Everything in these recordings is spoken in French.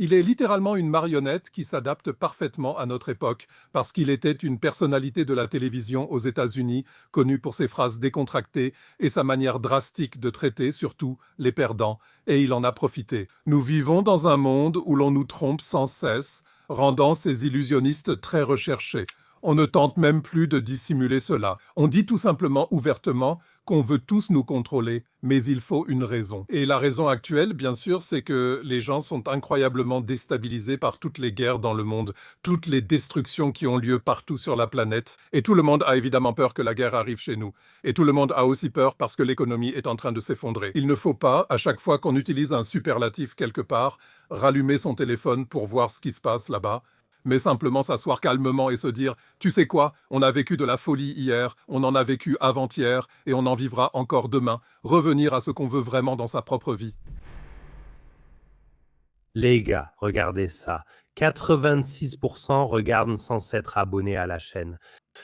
Il est littéralement une marionnette qui s'adapte parfaitement à notre époque, parce qu'il était une personnalité de la télévision aux États-Unis, connu pour ses phrases décontractées et sa manière drastique de traiter, surtout, les perdants, et il en a profité. Nous vivons dans un monde où l'on nous trompe sans cesse, rendant ces illusionnistes très recherchés. On ne tente même plus de dissimuler cela. On dit tout simplement ouvertement qu'on veut tous nous contrôler, mais il faut une raison. Et la raison actuelle, bien sûr, c'est que les gens sont incroyablement déstabilisés par toutes les guerres dans le monde, toutes les destructions qui ont lieu partout sur la planète. Et tout le monde a évidemment peur que la guerre arrive chez nous. Et tout le monde a aussi peur parce que l'économie est en train de s'effondrer. Il ne faut pas, à chaque fois qu'on utilise un superlatif quelque part, rallumer son téléphone pour voir ce qui se passe là-bas, mais simplement s'asseoir calmement et se dire « Tu sais quoi, on a vécu de la folie hier, on en a vécu avant-hier, et on en vivra encore demain. Revenir à ce qu'on veut vraiment dans sa propre vie. » Les gars, regardez ça. 86% regardent sans s'être abonnés à la chaîne.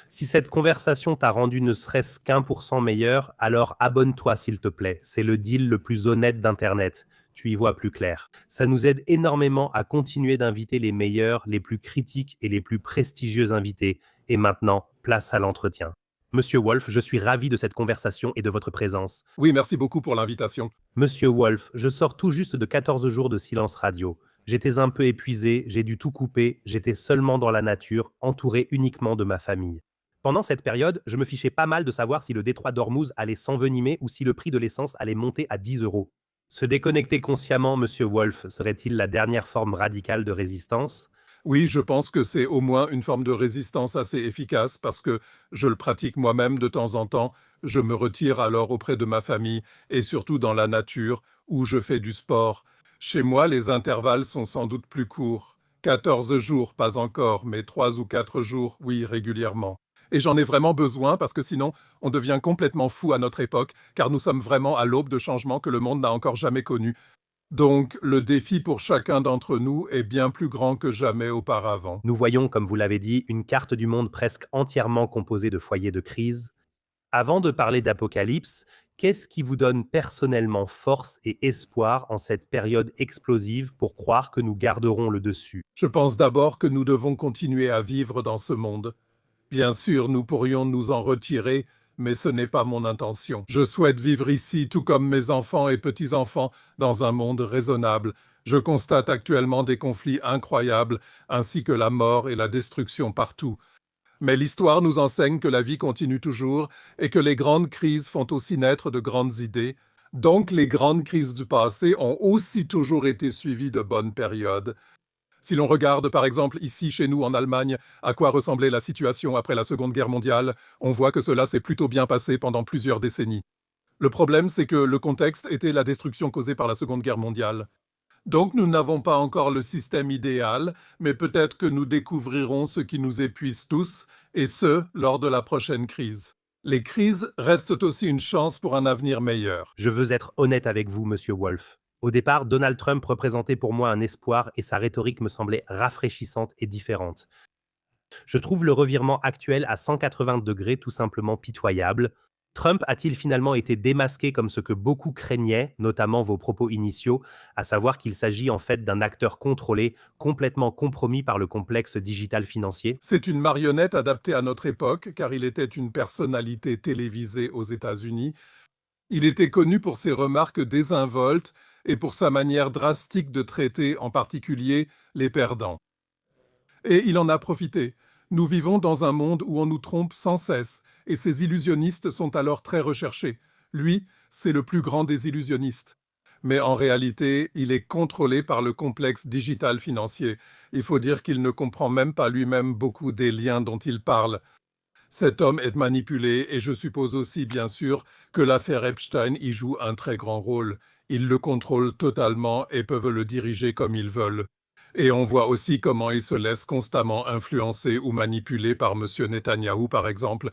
Si cette conversation t'a rendu ne serait-ce qu'1% meilleur, alors abonne-toi s'il te plaît. C'est le deal le plus honnête d'Internet. Tu y vois plus clair. Ça nous aide énormément à continuer d'inviter les meilleurs, les plus critiques et les plus prestigieux invités. Et maintenant, place à l'entretien. Monsieur Wolf, je suis ravi de cette conversation et de votre présence. Oui, merci beaucoup pour l'invitation. Monsieur Wolf, je sors tout juste de 14 jours de silence radio. J'étais un peu épuisé, j'ai dû tout couper, j'étais seulement dans la nature, entouré uniquement de ma famille. Pendant cette période, je me fichais pas mal de savoir si le détroit d'Ormuz allait s'envenimer ou si le prix de l'essence allait monter à 10 euros. Se déconnecter consciemment, Monsieur Wolf, serait-il la dernière forme radicale de résistance? Oui, je pense que c'est au moins une forme de résistance assez efficace parce que je le pratique moi-même de temps en temps. Je me retire alors auprès de ma famille et surtout dans la nature où je fais du sport. Chez moi, les intervalles sont sans doute plus courts. 14 jours, pas encore, mais 3 ou 4 jours, oui, régulièrement. Et j'en ai vraiment besoin parce que sinon, on devient complètement fou à notre époque, car nous sommes vraiment à l'aube de changements que le monde n'a encore jamais connus. Donc, le défi pour chacun d'entre nous est bien plus grand que jamais auparavant. Nous voyons, comme vous l'avez dit, une carte du monde presque entièrement composée de foyers de crise. Avant de parler d'apocalypse, qu'est-ce qui vous donne personnellement force et espoir en cette période explosive pour croire que nous garderons le dessus? Je pense d'abord que nous devons continuer à vivre dans ce monde. Bien sûr, nous pourrions nous en retirer, mais ce n'est pas mon intention. Je souhaite vivre ici, tout comme mes enfants et petits-enfants, dans un monde raisonnable. Je constate actuellement des conflits incroyables, ainsi que la mort et la destruction partout. Mais l'histoire nous enseigne que la vie continue toujours et que les grandes crises font aussi naître de grandes idées. Donc les grandes crises du passé ont aussi toujours été suivies de bonnes périodes. Si l'on regarde par exemple ici chez nous en Allemagne à quoi ressemblait la situation après la Seconde Guerre mondiale, on voit que cela s'est plutôt bien passé pendant plusieurs décennies. Le problème, c'est que le contexte était la destruction causée par la Seconde Guerre mondiale. Donc nous n'avons pas encore le système idéal, mais peut-être que nous découvrirons ce qui nous épuise tous, et ce, lors de la prochaine crise. Les crises restent aussi une chance pour un avenir meilleur. Je veux être honnête avec vous, Monsieur Wolf. Au départ, Donald Trump représentait pour moi un espoir et sa rhétorique me semblait rafraîchissante et différente. Je trouve le revirement actuel à 180 degrés tout simplement pitoyable. Trump a-t-il finalement été démasqué comme ce que beaucoup craignaient, notamment vos propos initiaux, à savoir qu'il s'agit en fait d'un acteur contrôlé, complètement compromis par le complexe digital financier? C'est une marionnette adaptée à notre époque, car il était une personnalité télévisée aux États-Unis. Il était connu pour ses remarques désinvoltes et pour sa manière drastique de traiter, en particulier, les perdants. Et il en a profité. Nous vivons dans un monde où on nous trompe sans cesse, et ces illusionnistes sont alors très recherchés. Lui, c'est le plus grand des illusionnistes. Mais en réalité, il est contrôlé par le complexe digital financier. Il faut dire qu'il ne comprend même pas lui-même beaucoup des liens dont il parle. Cet homme est manipulé, et je suppose aussi, bien sûr, que l'affaire Epstein y joue un très grand rôle. Ils le contrôlent totalement et peuvent le diriger comme ils veulent. Et on voit aussi comment il se laisse constamment influencer ou manipuler par M. Netanyahou, par exemple.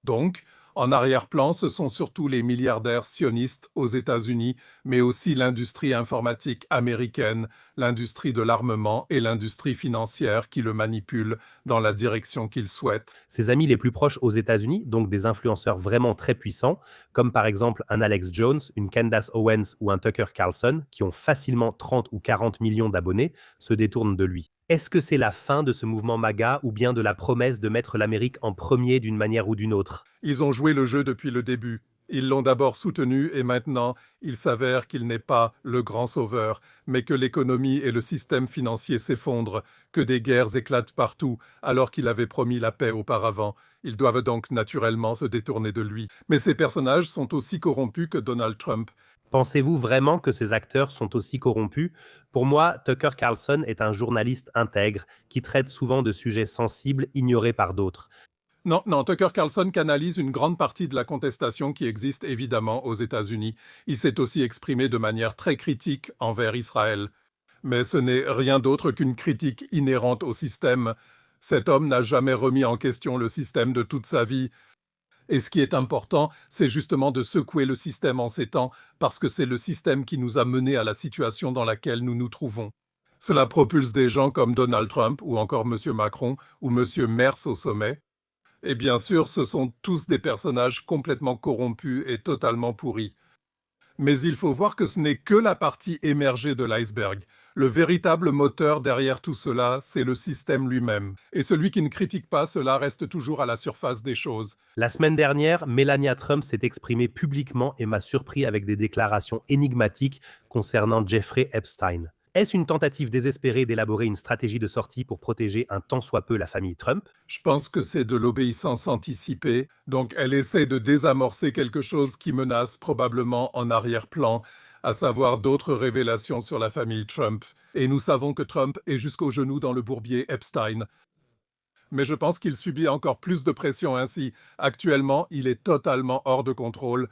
Donc, En arrière-plan, ce sont surtout les milliardaires sionistes aux États-Unis, mais aussi l'industrie informatique américaine, l'industrie de l'armement et l'industrie financière qui le manipulent dans la direction qu'ils souhaitent. Ses amis les plus proches aux États-Unis, donc des influenceurs vraiment très puissants, comme par exemple un Alex Jones, une Candace Owens ou un Tucker Carlson, qui ont facilement 30 ou 40 millions d'abonnés, se détournent de lui. Est-ce que c'est la fin de ce mouvement MAGA ou bien de la promesse de mettre l'Amérique en premier d'une manière ou d'une autre? Ils ont joué le jeu depuis le début. Ils l'ont d'abord soutenu et maintenant, il s'avère qu'il n'est pas le grand sauveur, mais que l'économie et le système financier s'effondrent, que des guerres éclatent partout, alors qu'il avait promis la paix auparavant. Ils doivent donc naturellement se détourner de lui. Mais ces personnages sont aussi corrompus que Donald Trump. Pensez-vous vraiment que ces acteurs sont aussi corrompus? Pour moi, Tucker Carlson est un journaliste intègre qui traite souvent de sujets sensibles ignorés par d'autres. Non, non, Tucker Carlson canalise une grande partie de la contestation qui existe évidemment aux États-Unis. Il s'est aussi exprimé de manière très critique envers Israël. Mais ce n'est rien d'autre qu'une critique inhérente au système. Cet homme n'a jamais remis en question le système de toute sa vie. Et ce qui est important, c'est justement de secouer le système en ces temps, parce que c'est le système qui nous a menés à la situation dans laquelle nous nous trouvons. Cela propulse des gens comme Donald Trump ou encore M. Macron ou M. Merz au sommet. Et bien sûr, ce sont tous des personnages complètement corrompus et totalement pourris. Mais il faut voir que ce n'est que la partie émergée de l'iceberg. Le véritable moteur derrière tout cela, c'est le système lui-même. Et celui qui ne critique pas cela reste toujours à la surface des choses. La semaine dernière, Melania Trump s'est exprimée publiquement et m'a surpris avec des déclarations énigmatiques concernant Jeffrey Epstein. Est-ce une tentative désespérée d'élaborer une stratégie de sortie pour protéger un tant soit peu la famille Trump? Je pense que c'est de l'obéissance anticipée, donc elle essaie de désamorcer quelque chose qui menace probablement en arrière-plan, à savoir d'autres révélations sur la famille Trump. Et nous savons que Trump est jusqu'aux genoux dans le bourbier Epstein. Mais je pense qu'il subit encore plus de pression ainsi. Actuellement, il est totalement hors de contrôle.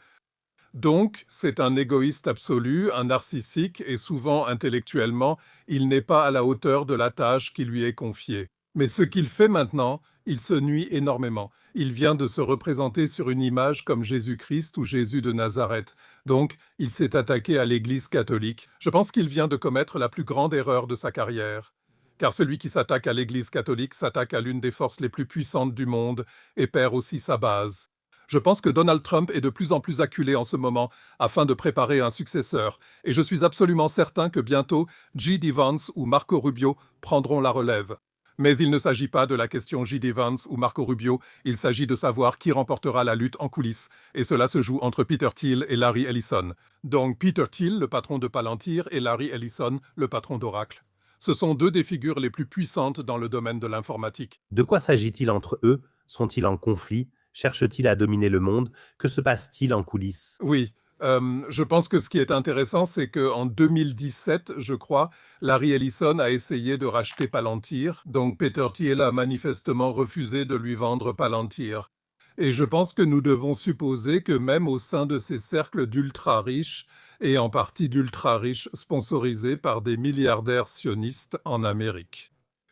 Donc, c'est un égoïste absolu, un narcissique, et souvent intellectuellement, il n'est pas à la hauteur de la tâche qui lui est confiée. Mais ce qu'il fait maintenant, il se nuit énormément. Il vient de se représenter sur une image comme Jésus-Christ ou Jésus de Nazareth. Donc, il s'est attaqué à l'Église catholique. Je pense qu'il vient de commettre la plus grande erreur de sa carrière. Car celui qui s'attaque à l'Église catholique s'attaque à l'une des forces les plus puissantes du monde et perd aussi sa base. Je pense que Donald Trump est de plus en plus acculé en ce moment afin de préparer un successeur, et je suis absolument certain que bientôt J.D. Vance ou Marco Rubio prendront la relève. Mais il ne s'agit pas de la question J.D. Vance ou Marco Rubio, il s'agit de savoir qui remportera la lutte en coulisses, et cela se joue entre Peter Thiel et Larry Ellison. Donc Peter Thiel, le patron de Palantir, et Larry Ellison, le patron d'Oracle. Ce sont deux des figures les plus puissantes dans le domaine de l'informatique. De quoi s'agit-il entre eux? Sont-ils en conflit? Cherchent-ils à dominer le monde? Que se passe-t-il en coulisses? Oui, je pense que ce qui est intéressant, c'est qu'en 2017, je crois, Larry Ellison a essayé de racheter Palantir. Donc Peter Thiel a manifestement refusé de lui vendre Palantir. Et je pense que nous devons supposer que même au sein de ces cercles d'ultra-riches, et en partie d'ultra-riches sponsorisés par des milliardaires sionistes en Amérique,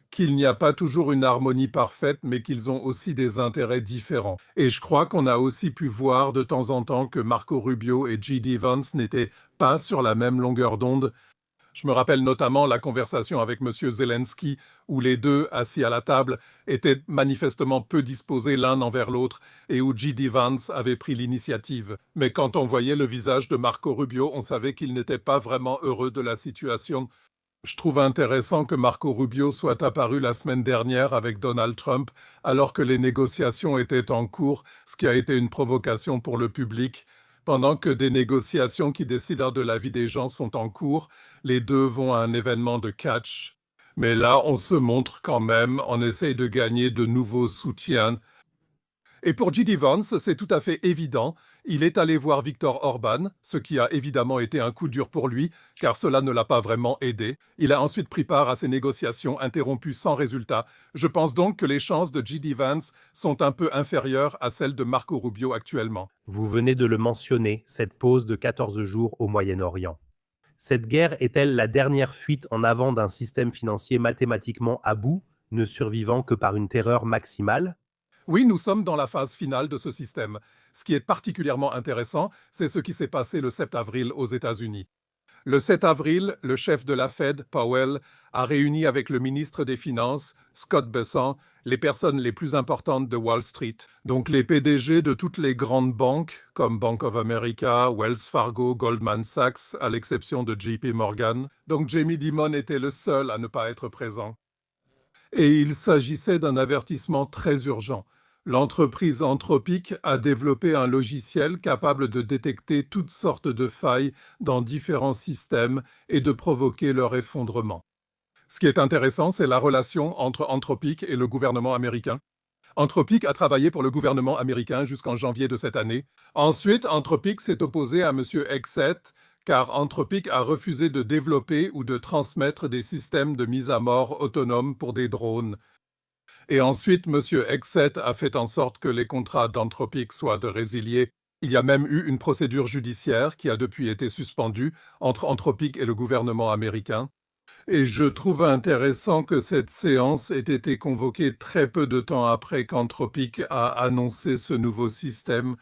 qu'il n'y a pas toujours une harmonie parfaite, mais qu'ils ont aussi des intérêts différents. Et je crois qu'on a aussi pu voir de temps en temps que Marco Rubio et J.D. Vance n'étaient pas sur la même longueur d'onde. Je me rappelle notamment la conversation avec M. Zelensky, où les deux, assis à la table, étaient manifestement peu disposés l'un envers l'autre, et où J.D. Vance avait pris l'initiative. Mais quand on voyait le visage de Marco Rubio, on savait qu'il n'était pas vraiment heureux de la situation. Je trouve intéressant que Marco Rubio soit apparu la semaine dernière avec Donald Trump alors que les négociations étaient en cours, ce qui a été une provocation pour le public. Pendant que des négociations qui décident de la vie des gens sont en cours, les deux vont à un événement de catch. Mais là, on se montre quand même, on essaye de gagner de nouveaux soutiens. Et pour J.D. Vance, c'est tout à fait évident. Il est allé voir Viktor Orban, ce qui a évidemment été un coup dur pour lui, car cela ne l'a pas vraiment aidé. Il a ensuite pris part à ces négociations interrompues sans résultat. Je pense donc que les chances de J.D. Vance sont un peu inférieures à celles de Marco Rubio actuellement. Vous venez de le mentionner, cette pause de 14 jours au Moyen-Orient. Cette guerre est-elle la dernière fuite en avant d'un système financier mathématiquement à bout, ne survivant que par une terreur maximale? Oui, nous sommes dans la phase finale de ce système. Ce qui est particulièrement intéressant, c'est ce qui s'est passé le 7 avril aux États-Unis. Le 7 avril, le chef de la Fed, Powell, a réuni avec le ministre des Finances, Scott Bessent, les personnes les plus importantes de Wall Street, donc les PDG de toutes les grandes banques, comme Bank of America, Wells Fargo, Goldman Sachs, à l'exception de JP Morgan. Donc Jamie Dimon était le seul à ne pas être présent. Et il s'agissait d'un avertissement très urgent. L'entreprise Anthropic a développé un logiciel capable de détecter toutes sortes de failles dans différents systèmes et de provoquer leur effondrement. Ce qui est intéressant, c'est la relation entre Anthropic et le gouvernement américain. Anthropic a travaillé pour le gouvernement américain jusqu'en janvier de cette année. Ensuite, Anthropic s'est opposé à M. Hegseth, car Anthropic a refusé de développer ou de transmettre des systèmes de mise à mort autonomes pour des drones. Et ensuite, M. Hegseth a fait en sorte que les contrats d'Anthropic soient résiliés. Il y a même eu une procédure judiciaire qui a depuis été suspendue entre Anthropic et le gouvernement américain. Et je trouve intéressant que cette séance ait été convoquée très peu de temps après qu'Anthropic a annoncé ce nouveau système.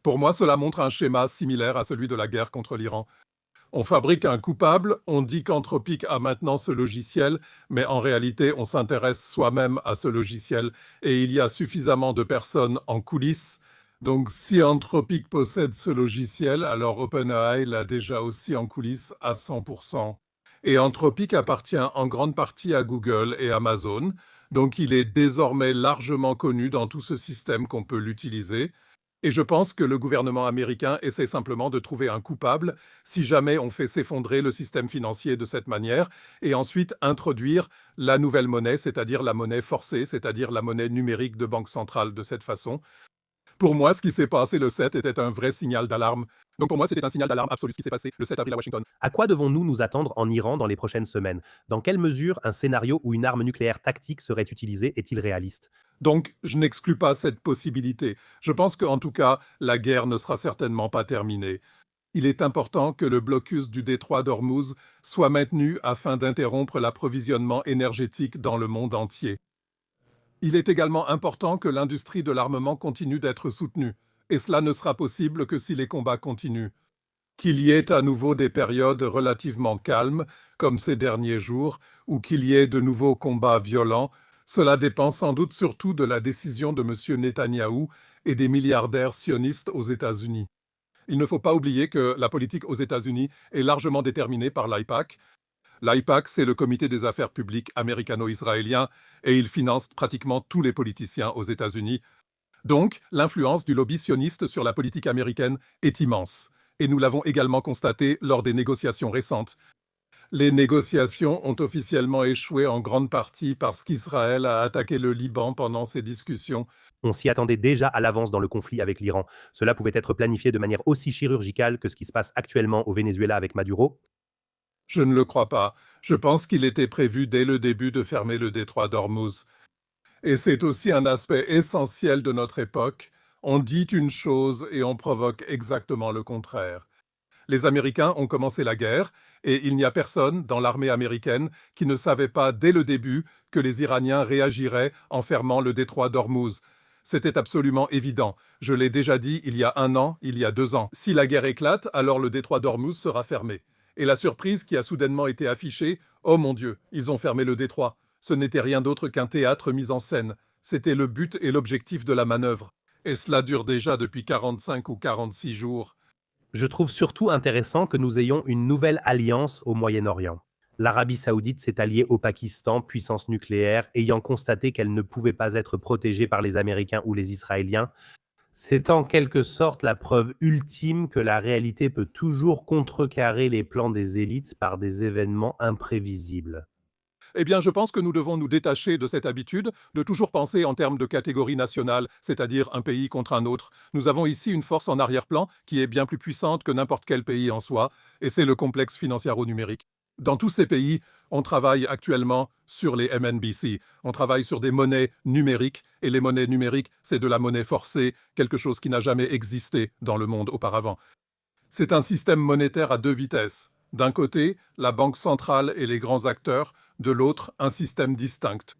Pour moi, cela montre un schéma similaire à celui de la guerre contre l'Iran. On fabrique un coupable, on dit qu'Anthropic a maintenant ce logiciel, mais en réalité, on s'intéresse soi-même à ce logiciel et il y a suffisamment de personnes en coulisses. Donc, si Anthropic possède ce logiciel, alors OpenAI l'a déjà aussi en coulisses à 100%. Et Anthropic appartient en grande partie à Google et Amazon, donc il est désormais largement connu dans tout ce système qu'on peut l'utiliser. Et je pense que le gouvernement américain essaie simplement de trouver un coupable si jamais on fait s'effondrer le système financier de cette manière et ensuite introduire la nouvelle monnaie, c'est-à-dire la monnaie forcée, c'est-à-dire la monnaie numérique de banque centrale de cette façon. Pour moi, ce qui s'est passé le 7 était un vrai signal d'alarme. Donc pour moi, c'était un signal d'alarme absolu ce qui s'est passé le 7 avril à Washington. À quoi devons-nous nous attendre en Iran dans les prochaines semaines? Dans quelle mesure un scénario où une arme nucléaire tactique serait utilisée est-il réaliste? Donc, je n'exclus pas cette possibilité. Je pense qu'en tout cas, la guerre ne sera certainement pas terminée. Il est important que le blocus du détroit d'Ormuz soit maintenu afin d'interrompre l'approvisionnement énergétique dans le monde entier. Il est également important que l'industrie de l'armement continue d'être soutenue, et cela ne sera possible que si les combats continuent. Qu'il y ait à nouveau des périodes relativement calmes, comme ces derniers jours, ou qu'il y ait de nouveaux combats violents, cela dépend sans doute surtout de la décision de M. Netanyahou et des milliardaires sionistes aux États-Unis. Il ne faut pas oublier que la politique aux États-Unis est largement déterminée par l'AIPAC. L'AIPAC, c'est le Comité des affaires publiques américano-israélien et il finance pratiquement tous les politiciens aux États-Unis. Donc, l'influence du lobby sioniste sur la politique américaine est immense. Et nous l'avons également constaté lors des négociations récentes. Les négociations ont officiellement échoué en grande partie parce qu'Israël a attaqué le Liban pendant ces discussions. On s'y attendait déjà à l'avance dans le conflit avec l'Iran. Cela pouvait être planifié de manière aussi chirurgicale que ce qui se passe actuellement au Venezuela avec Maduro. Je ne le crois pas. Je pense qu'il était prévu dès le début de fermer le détroit d'Ormuz. Et c'est aussi un aspect essentiel de notre époque. On dit une chose et on provoque exactement le contraire. Les Américains ont commencé la guerre et il n'y a personne dans l'armée américaine qui ne savait pas dès le début que les Iraniens réagiraient en fermant le détroit d'Ormuz. C'était absolument évident. Je l'ai déjà dit il y a 1 an, il y a 2 ans. Si la guerre éclate, alors le détroit d'Ormuz sera fermé. Et la surprise qui a soudainement été affichée, oh mon Dieu, ils ont fermé le détroit. Ce n'était rien d'autre qu'un théâtre mis en scène. C'était le but et l'objectif de la manœuvre. Et cela dure déjà depuis 45 ou 46 jours. Je trouve surtout intéressant que nous ayons une nouvelle alliance au Moyen-Orient. L'Arabie saoudite s'est alliée au Pakistan, puissance nucléaire, ayant constaté qu'elle ne pouvait pas être protégée par les Américains ou les Israéliens. C'est en quelque sorte la preuve ultime que la réalité peut toujours contrecarrer les plans des élites par des événements imprévisibles. Eh bien, je pense que nous devons nous détacher de cette habitude de toujours penser en termes de catégorie nationale, c'est-à-dire un pays contre un autre. Nous avons ici une force en arrière-plan qui est bien plus puissante que n'importe quel pays en soi, et c'est le complexe financiero-numérique. Dans tous ces pays, on travaille actuellement sur les MNBC. On travaille sur des monnaies numériques, et les monnaies numériques, c'est de la monnaie forcée, quelque chose qui n'a jamais existé dans le monde auparavant. C'est un système monétaire à 2 vitesses. D'un côté, la banque centrale et les grands acteurs, de l'autre, un système distinct.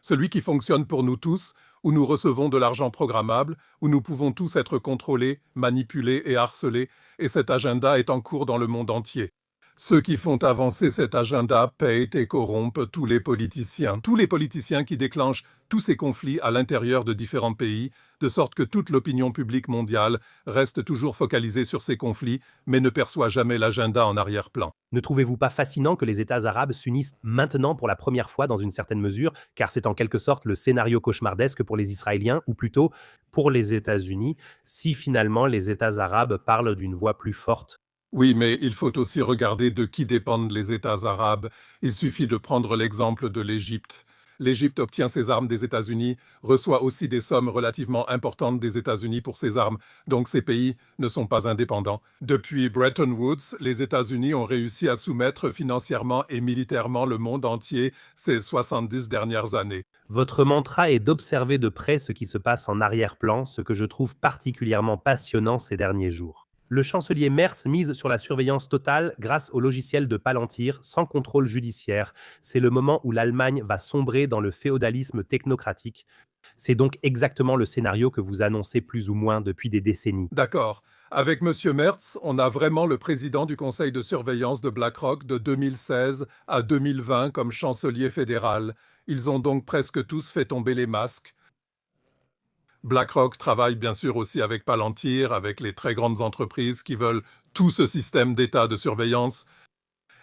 Celui qui fonctionne pour nous tous, où nous recevons de l'argent programmable, où nous pouvons tous être contrôlés, manipulés et harcelés, et cet agenda est en cours dans le monde entier. Ceux qui font avancer cet agenda payent et corrompent tous les politiciens qui déclenchent tous ces conflits à l'intérieur de différents pays, de sorte que toute l'opinion publique mondiale reste toujours focalisée sur ces conflits, mais ne perçoit jamais l'agenda en arrière-plan. Ne trouvez-vous pas fascinant que les États arabes s'unissent maintenant pour la première fois dans une certaine mesure, car c'est en quelque sorte le scénario cauchemardesque pour les Israéliens, ou plutôt pour les États-Unis, si finalement les États arabes parlent d'une voix plus forte? Oui, mais il faut aussi regarder de qui dépendent les États arabes. Il suffit de prendre l'exemple de l'Égypte. L'Égypte obtient ses armes des États-Unis, reçoit aussi des sommes relativement importantes des États-Unis pour ses armes, donc ces pays ne sont pas indépendants. Depuis Bretton Woods, les États-Unis ont réussi à soumettre financièrement et militairement le monde entier ces 70 dernières années. Votre mantra est d'observer de près ce qui se passe en arrière-plan, ce que je trouve particulièrement passionnant ces derniers jours. Le chancelier Merz mise sur la surveillance totale grâce au logiciel de Palantir, sans contrôle judiciaire. C'est le moment où l'Allemagne va sombrer dans le féodalisme technocratique. C'est donc exactement le scénario que vous annoncez plus ou moins depuis des décennies. D'accord. Avec M. Merz, on a vraiment le président du conseil de surveillance de BlackRock de 2016 à 2020 comme chancelier fédéral. Ils ont donc presque tous fait tomber les masques. BlackRock travaille bien sûr aussi avec Palantir, avec les très grandes entreprises qui veulent tout ce système d'État de surveillance.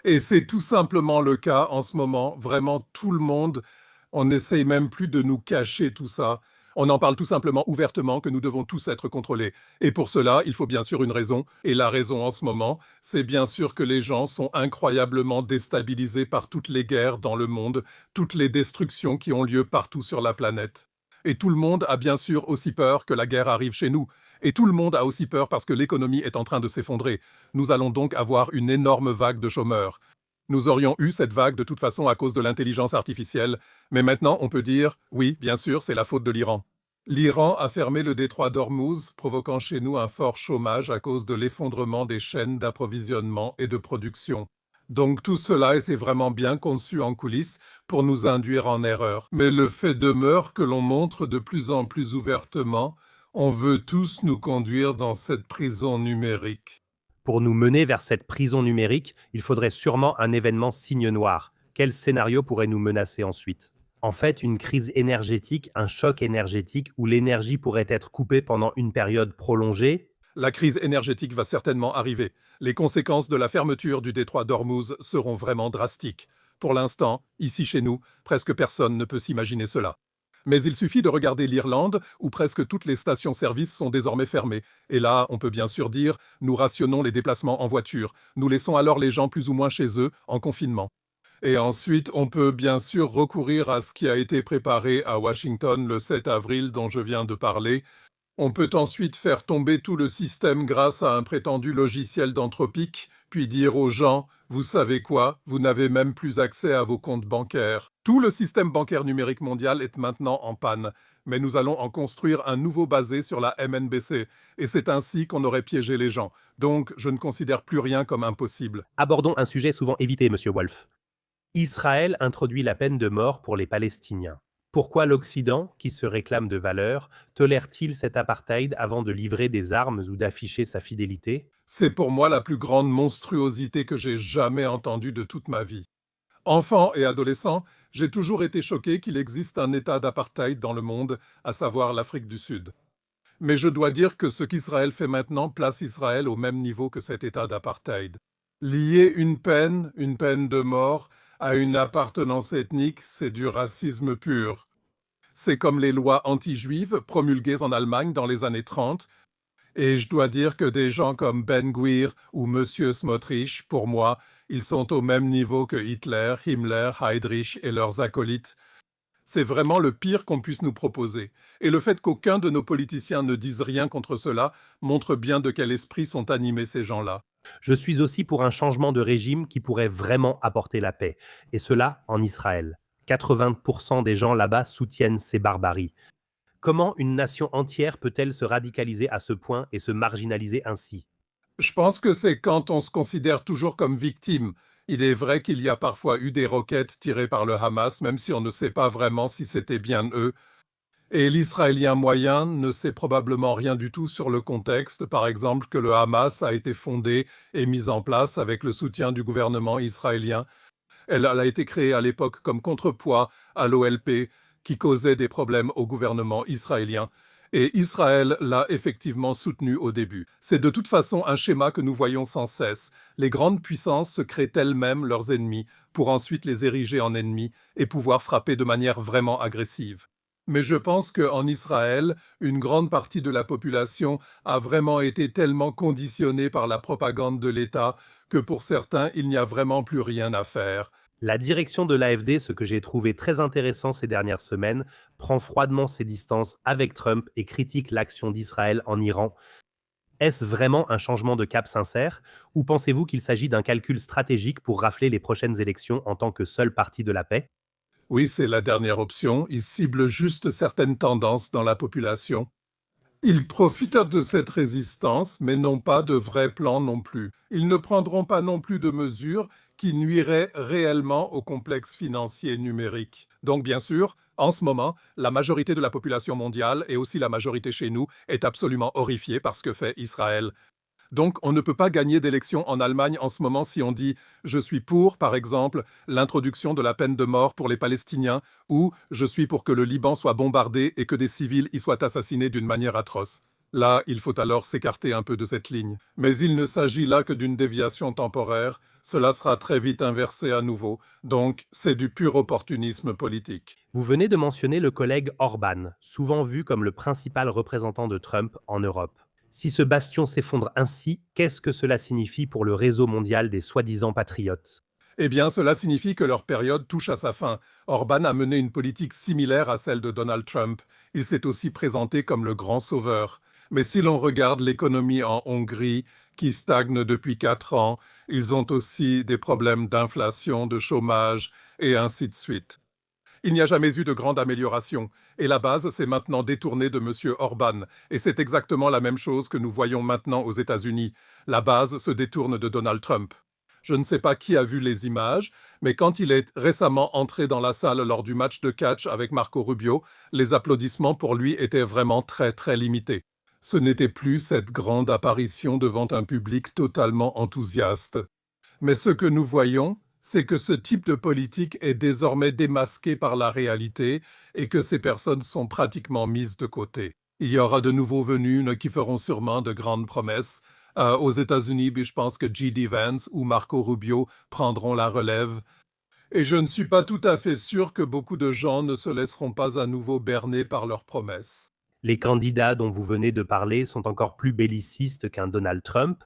Et c'est tout simplement le cas en ce moment. Vraiment, tout le monde, on n'essaye même plus de nous cacher tout ça. On en parle tout simplement ouvertement que nous devons tous être contrôlés. Et pour cela, il faut bien sûr une raison. Et la raison en ce moment, c'est bien sûr que les gens sont incroyablement déstabilisés par toutes les guerres dans le monde, toutes les destructions qui ont lieu partout sur la planète. Et tout le monde a bien sûr aussi peur que la guerre arrive chez nous. Et tout le monde a aussi peur parce que l'économie est en train de s'effondrer. Nous allons donc avoir une énorme vague de chômeurs. Nous aurions eu cette vague de toute façon à cause de l'intelligence artificielle, mais maintenant on peut dire, oui, bien sûr, c'est la faute de l'Iran. L'Iran a fermé le détroit d'Ormuz, provoquant chez nous un fort chômage à cause de l'effondrement des chaînes d'approvisionnement et de production. Donc tout cela, et c'est vraiment bien conçu en coulisses pour nous induire en erreur. Mais le fait demeure que l'on montre de plus en plus ouvertement, on veut tous nous conduire dans cette prison numérique. Pour nous mener vers cette prison numérique, il faudrait sûrement un événement signe noir. Quel scénario pourrait nous menacer ensuite? En fait, une crise énergétique, un choc énergétique où l'énergie pourrait être coupée pendant une période prolongée? La crise énergétique va certainement arriver. Les conséquences de la fermeture du détroit d'Ormuz seront vraiment drastiques. Pour l'instant, ici chez nous, presque personne ne peut s'imaginer cela. Mais il suffit de regarder l'Irlande, où presque toutes les stations-service sont désormais fermées. Et là, on peut bien sûr dire, nous rationnons les déplacements en voiture. Nous laissons alors les gens plus ou moins chez eux, en confinement. Et ensuite, on peut bien sûr recourir à ce qui a été préparé à Washington le 7 avril dont je viens de parler. On peut ensuite faire tomber tout le système grâce à un prétendu logiciel d'Anthropic, puis dire aux gens « Vous savez quoi, vous n'avez même plus accès à vos comptes bancaires ». Tout le système bancaire numérique mondial est maintenant en panne, mais nous allons en construire un nouveau basé sur la MNBC, et c'est ainsi qu'on aurait piégé les gens. Donc, je ne considère plus rien comme impossible. Abordons un sujet souvent évité, Monsieur Wolf. Israël introduit la peine de mort pour les Palestiniens. Pourquoi l'Occident, qui se réclame de valeurs, tolère-t-il cet apartheid avant de livrer des armes ou d'afficher sa fidélité? C'est pour moi la plus grande monstruosité que j'ai jamais entendue de toute ma vie. Enfant et adolescent, j'ai toujours été choqué qu'il existe un état d'apartheid dans le monde, à savoir l'Afrique du Sud. Mais je dois dire que ce qu'Israël fait maintenant place Israël au même niveau que cet état d'apartheid. Lier une peine de mort, à une appartenance ethnique, c'est du racisme pur. C'est comme les lois anti-juives promulguées en Allemagne dans les années 30, et je dois dire que des gens comme Ben Gvir ou Monsieur Smotrich, pour moi, ils sont au même niveau que Hitler, Himmler, Heydrich et leurs acolytes. C'est vraiment le pire qu'on puisse nous proposer. Et le fait qu'aucun de nos politiciens ne dise rien contre cela montre bien de quel esprit sont animés ces gens-là. Je suis aussi pour un changement de régime qui pourrait vraiment apporter la paix, et cela en Israël. 80% des gens là-bas soutiennent ces barbaries. Comment une nation entière peut-elle se radicaliser à ce point et se marginaliser ainsi? Je pense que c'est quand on se considère toujours comme victime. Il est vrai qu'il y a parfois eu des roquettes tirées par le Hamas, même si on ne sait pas vraiment si c'était bien eux. Et l'Israélien moyen ne sait probablement rien du tout sur le contexte, par exemple que le Hamas a été fondé et mis en place avec le soutien du gouvernement israélien. Elle a été créée à l'époque comme contrepoids à l'OLP qui causait des problèmes au gouvernement israélien. Et Israël l'a effectivement soutenu au début. C'est de toute façon un schéma que nous voyons sans cesse. Les grandes puissances se créent elles-mêmes leurs ennemis pour ensuite les ériger en ennemis et pouvoir frapper de manière vraiment agressive. Mais je pense qu'en Israël, une grande partie de la population a vraiment été tellement conditionnée par la propagande de l'État que pour certains, il n'y a vraiment plus rien à faire. La direction de l'AfD, ce que j'ai trouvé très intéressant ces dernières semaines, prend froidement ses distances avec Trump et critique l'action d'Israël en Iran. Est-ce vraiment un changement de cap sincère ou pensez-vous qu'il s'agit d'un calcul stratégique pour rafler les prochaines élections en tant que seul parti de la paix? Oui, c'est la dernière option. Il cible juste certaines tendances dans la population. Ils profitent de cette résistance, mais n'ont pas de vrai plan non plus. Ils ne prendront pas non plus de mesures qui nuiraient réellement au complexe financier numérique. Donc, bien sûr, en ce moment, la majorité de la population mondiale, et aussi la majorité chez nous, est absolument horrifiée par ce que fait Israël. Donc, on ne peut pas gagner d'élection en Allemagne en ce moment si on dit je suis pour, par exemple, l'introduction de la peine de mort pour les Palestiniens ou je suis pour que le Liban soit bombardé et que des civils y soient assassinés d'une manière atroce. Là, il faut alors s'écarter un peu de cette ligne. Mais il ne s'agit là que d'une déviation temporaire. Cela sera très vite inversé à nouveau. Donc, c'est du pur opportunisme politique. Vous venez de mentionner le collègue Orban, souvent vu comme le principal représentant de Trump en Europe. Si ce bastion s'effondre ainsi, qu'est-ce que cela signifie pour le réseau mondial des soi-disant patriotes? Eh bien, cela signifie que leur période touche à sa fin. Orban a mené une politique similaire à celle de Donald Trump. Il s'est aussi présenté comme le grand sauveur. Mais si l'on regarde l'économie en Hongrie, qui stagne depuis 4 ans, ils ont aussi des problèmes d'inflation, de chômage, et ainsi de suite. Il n'y a jamais eu de grande amélioration, et la base s'est maintenant détournée de M. Orban, et c'est exactement la même chose que nous voyons maintenant aux États-Unis. La base se détourne de Donald Trump. Je ne sais pas qui a vu les images, mais quand il est récemment entré dans la salle lors du match de catch avec Marco Rubio, les applaudissements pour lui étaient vraiment très très limités. Ce n'était plus cette grande apparition devant un public totalement enthousiaste. Mais ce que nous voyons, c'est que ce type de politique est désormais démasqué par la réalité et que ces personnes sont pratiquement mises de côté. Il y aura de nouveaux venus qui feront sûrement de grandes promesses. Aux États-Unis, je pense que J.D. Vance ou Marco Rubio prendront la relève. Et je ne suis pas tout à fait sûr que beaucoup de gens ne se laisseront pas à nouveau berner par leurs promesses. Les candidats dont vous venez de parler sont encore plus bellicistes qu'un Donald Trump.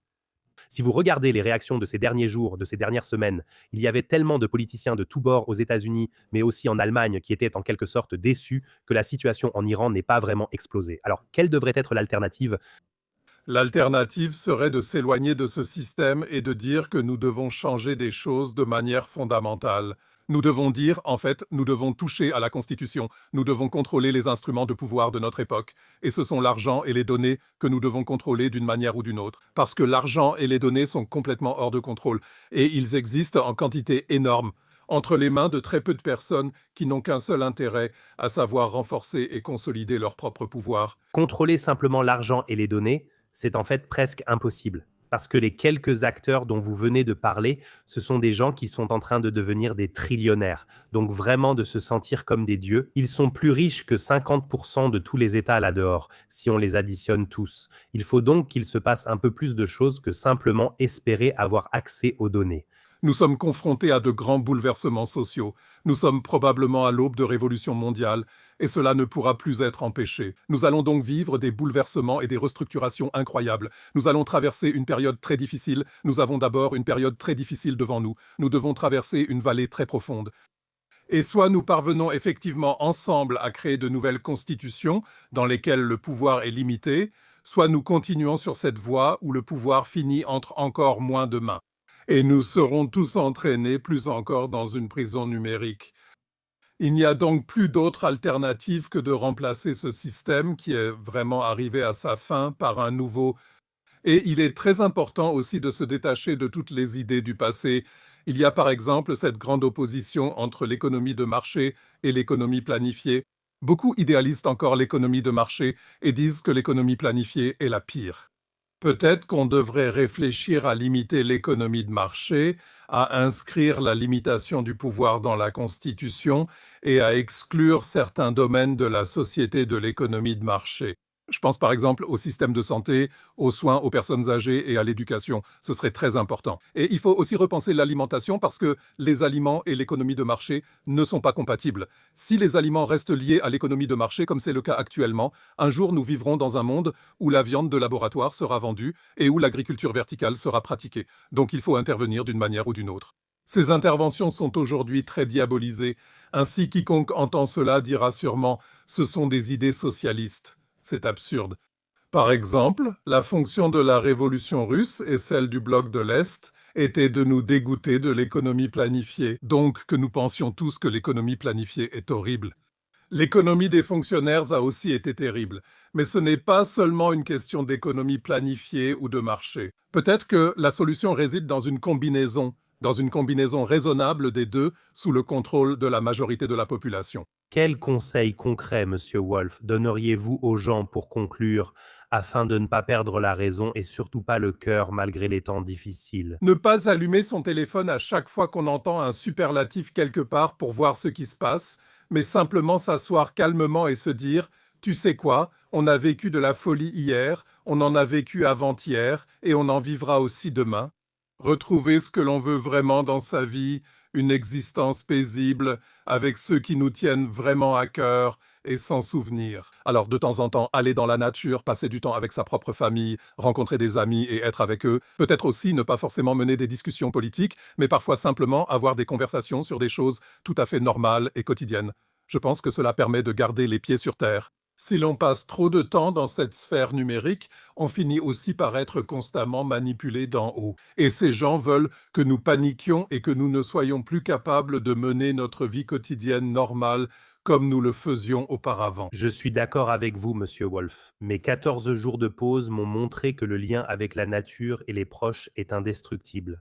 Si vous regardez les réactions de ces derniers jours, de ces dernières semaines, il y avait tellement de politiciens de tous bords aux États-Unis, mais aussi en Allemagne, qui étaient en quelque sorte déçus que la situation en Iran n'ait pas vraiment explosé. Alors, quelle devrait être l'alternative? L'alternative serait de s'éloigner de ce système et de dire que nous devons changer des choses de manière fondamentale. Nous devons dire, en fait, nous devons toucher à la Constitution, nous devons contrôler les instruments de pouvoir de notre époque, et ce sont l'argent et les données que nous devons contrôler d'une manière ou d'une autre, parce que l'argent et les données sont complètement hors de contrôle, et ils existent en quantité énorme, entre les mains de très peu de personnes qui n'ont qu'un seul intérêt, à savoir renforcer et consolider leur propre pouvoir. Contrôler simplement l'argent et les données, c'est en fait presque impossible. Parce que les quelques acteurs dont vous venez de parler, ce sont des gens qui sont en train de devenir des trillionnaires, donc vraiment de se sentir comme des dieux. Ils sont plus riches que 50% de tous les États là-dehors, si on les additionne tous. Il faut donc qu'il se passe un peu plus de choses que simplement espérer avoir accès aux données. Nous sommes confrontés à de grands bouleversements sociaux. Nous sommes probablement à l'aube de révolutions mondiales, et cela ne pourra plus être empêché. Nous allons donc vivre des bouleversements et des restructurations incroyables. Nous allons traverser une période très difficile. Nous avons d'abord une période très difficile devant nous. Nous devons traverser une vallée très profonde. Et soit nous parvenons effectivement ensemble à créer de nouvelles constitutions dans lesquelles le pouvoir est limité, soit nous continuons sur cette voie où le pouvoir finit entre encore moins de mains. Et nous serons tous entraînés plus encore dans une prison numérique. Il n'y a donc plus d'autre alternative que de remplacer ce système qui est vraiment arrivé à sa fin par un nouveau. Et il est très important aussi de se détacher de toutes les idées du passé. Il y a par exemple cette grande opposition entre l'économie de marché et l'économie planifiée. Beaucoup idéalisent encore l'économie de marché et disent que l'économie planifiée est la pire. Peut-être qu'on devrait réfléchir à limiter l'économie de marché, à inscrire la limitation du pouvoir dans la Constitution et à exclure certains domaines de la société de l'économie de marché. Je pense par exemple au système de santé, aux soins aux personnes âgées et à l'éducation. Ce serait très important. Et il faut aussi repenser l'alimentation parce que les aliments et l'économie de marché ne sont pas compatibles. Si les aliments restent liés à l'économie de marché, comme c'est le cas actuellement, un jour nous vivrons dans un monde où la viande de laboratoire sera vendue et où l'agriculture verticale sera pratiquée. Donc il faut intervenir d'une manière ou d'une autre. Ces interventions sont aujourd'hui très diabolisées. Ainsi, quiconque entend cela dira sûrement « ce sont des idées socialistes ». C'est absurde. Par exemple, la fonction de la révolution russe et celle du bloc de l'Est était de nous dégoûter de l'économie planifiée, donc que nous pensions tous que l'économie planifiée est horrible. L'économie des fonctionnaires a aussi été terrible, mais ce n'est pas seulement une question d'économie planifiée ou de marché. Peut-être que la solution réside dans une combinaison raisonnable des deux sous le contrôle de la majorité de la population. Quels conseils concrets, monsieur Wolf, donneriez-vous aux gens pour conclure, afin de ne pas perdre la raison et surtout pas le cœur malgré les temps difficiles? Ne pas allumer son téléphone à chaque fois qu'on entend un superlatif quelque part pour voir ce qui se passe, mais simplement s'asseoir calmement et se dire « Tu sais quoi, on a vécu de la folie hier, on en a vécu avant-hier et on en vivra aussi demain. » Retrouver ce que l'on veut vraiment dans sa vie, une existence paisible, avec ceux qui nous tiennent vraiment à cœur et sans souvenir. Alors, de temps en temps, aller dans la nature, passer du temps avec sa propre famille, rencontrer des amis et être avec eux. Peut-être aussi ne pas forcément mener des discussions politiques, mais parfois simplement avoir des conversations sur des choses tout à fait normales et quotidiennes. Je pense que cela permet de garder les pieds sur terre. Si l'on passe trop de temps dans cette sphère numérique, on finit aussi par être constamment manipulé d'en haut. Et ces gens veulent que nous paniquions et que nous ne soyons plus capables de mener notre vie quotidienne normale comme nous le faisions auparavant. Je suis d'accord avec vous, monsieur Wolf. Mes 14 jours de pause m'ont montré que le lien avec la nature et les proches est indestructible.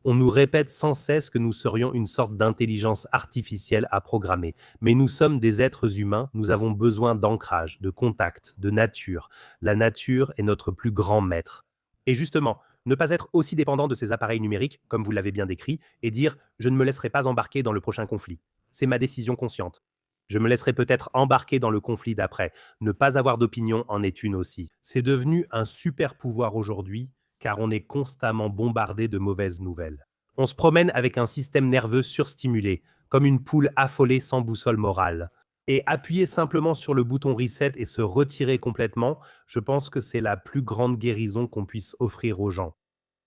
On nous répète sans cesse que nous serions une sorte d'intelligence artificielle à programmer. Mais nous sommes des êtres humains, nous avons besoin d'ancrage, de contact, de nature. La nature est notre plus grand maître. Et justement, ne pas être aussi dépendant de ces appareils numériques, comme vous l'avez bien décrit, et dire « je ne me laisserai pas embarquer dans le prochain conflit ». C'est ma décision consciente. Je me laisserai peut-être embarquer dans le conflit d'après. Ne pas avoir d'opinion en est une aussi. C'est devenu un super pouvoir aujourd'hui, car on est constamment bombardé de mauvaises nouvelles. On se promène avec un système nerveux surstimulé, comme une poule affolée sans boussole morale. Et appuyer simplement sur le bouton reset et se retirer complètement, je pense que c'est la plus grande guérison qu'on puisse offrir aux gens.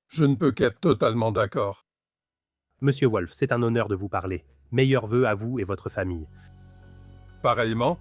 Je ne peux qu'être totalement d'accord. Monsieur Wolf, c'est un honneur de vous parler. Meilleurs vœux à vous et votre famille. Pareillement,